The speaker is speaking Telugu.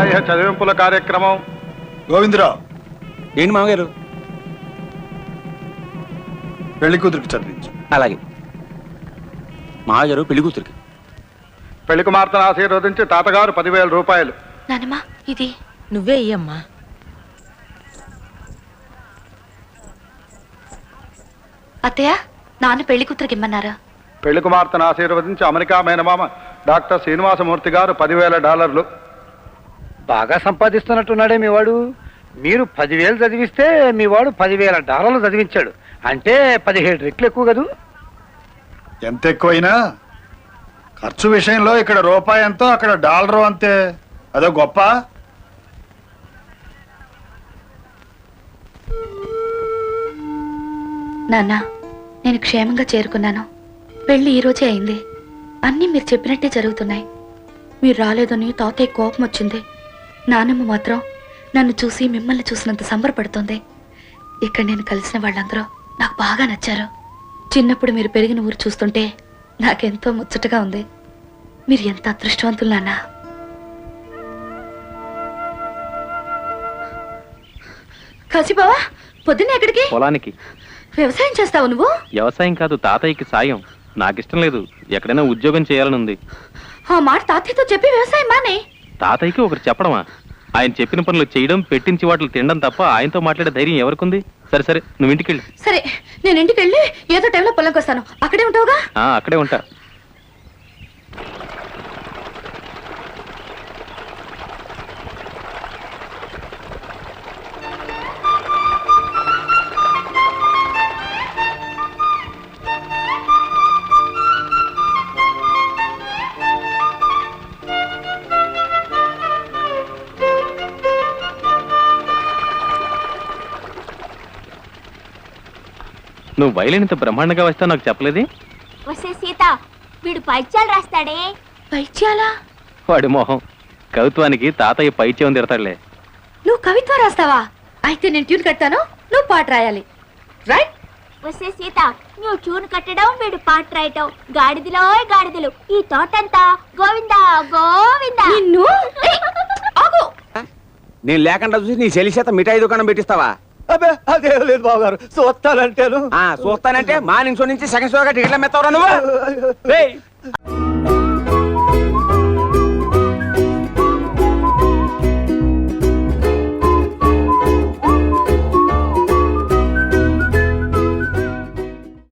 సాంప్రదాయ చదివింపుల కార్యక్రమం. గోవిందరావు, ఏంటి మామగారు? పెళ్లి కూతురికి చదివించు. అలాగే మామగారు. పెళ్లి కూతురికి పెళ్లి కుమార్తెను ఆశీర్వదించి తాతగారు 10,000 రూపాయలు. నానమ్మా ఇది నువ్వే ఇయ్యమ్మా. అత్తయ్య, నాన్న పెళ్లి కూతురికి ఇమ్మన్నారా? పెళ్లి కుమార్తెను ఆశీర్వదించి అమెరికా మేనమామ డాక్టర్ శ్రీనివాసమూర్తి గారు $10,000. బాగా సంపాదిస్తున్నట్టున్నాడే మీ వాడు. మీరు 10,000 చదివిస్తే మీ వాడు $10,000 చదివించాడు. అంటే 17 రెట్లు ఎక్కువ కదూ. ఎంత ఎక్కువైనా ఖర్చు విషయంలో ఇక్కడ రూపాయి ఎంతో అక్కడ డాలరు అంతే. అదో గొప్ప. నాన్న, నేను క్షేమంగా చేరుకున్నాను. పెళ్లి ఈ రోజే అయింది. అన్నీ మీరు చెప్పినట్టే జరుగుతున్నాయి. మీరు రాలేదని తాతయ్య కోపం వచ్చింది. నాన్నమ్మ మాత్రం నన్ను చూసి మిమ్మల్ని చూసినంత సంబరపడుతుంది. ఇక్కడ నేను కలిసిన వాళ్ళందరూ నాకు బాగా నచ్చారు. చిన్నప్పుడు మీరు పెరిగిన ఊరు చూస్తుంటే నాకెంతో ముచ్చటగా ఉంది. మీరు ఎంత అదృష్టవంతులు నాన్న. కాశీబావా, పొద్దున్న ఎక్కడికి? పొలానికి. వ్యవసాయం చేస్తావు నువ్వు? వ్యవసాయం కాదు, తాతయ్యకి సాయం. నాకిష్టం లేదు, ఎక్కడైనా ఉద్యోగం చేయాలని ఉంది. ఆ మాట తాతయ్యతో చెప్పి వ్యవసాయం మానే. తాతయ్యకి ఒకరు చెప్పడమా? ఆయన చెప్పిన పనులు చేయడం, పెట్టించి వాటిని తినడం తప్ప ఆయనతో మాట్లాడే ధైర్యం ఎవరికుంది? సరే సరే, నువ్వు ఇంటికి వెళ్ళి. సరే, నేను ఇంటికి వెళ్ళి ఏదో టైంలో పొలంకి వస్తాను. అక్కడే ఉంటావుగా? అక్కడే ఉంటా. నువ్వు వైలిన్ ఇంత బ్రహ్మాండంగా వస్తావు నాకు చెప్పలేదే? వస్తే సీత, వీడు పైత్యాలు రాస్తాడే. పైత్యాలా? వాడి మొహం. కవిత్వానికి తాతయ్య పైత్యం తిడతాడులే. నువ్వు కవిత్వం రాస్తావా? అయితే నేను ట్యూన్ కట్టాను, నువ్వు పాట రాయాలి. రైట్? వస్తే సీత, నువ్వు ట్యూన్ కట్టడం, వీడు పాట రాయటం. గాడిదలో గాడిదలు ఈ తోటంతా గోవిందా గోవిందా. నిన్ను ఆగు. నేను లేకుండా చూసి నీ చెల్లి చేత మిఠాయి దుకాణం పెట్టిస్తావా? అబ్బే, అదే లేదు బావగారు. చూస్తానంటేను. చూస్తానంటే మార్నింగ్ షో నుంచి సెకండ్ షోగా టికెట్లు మెత్తవరా నువ్వు?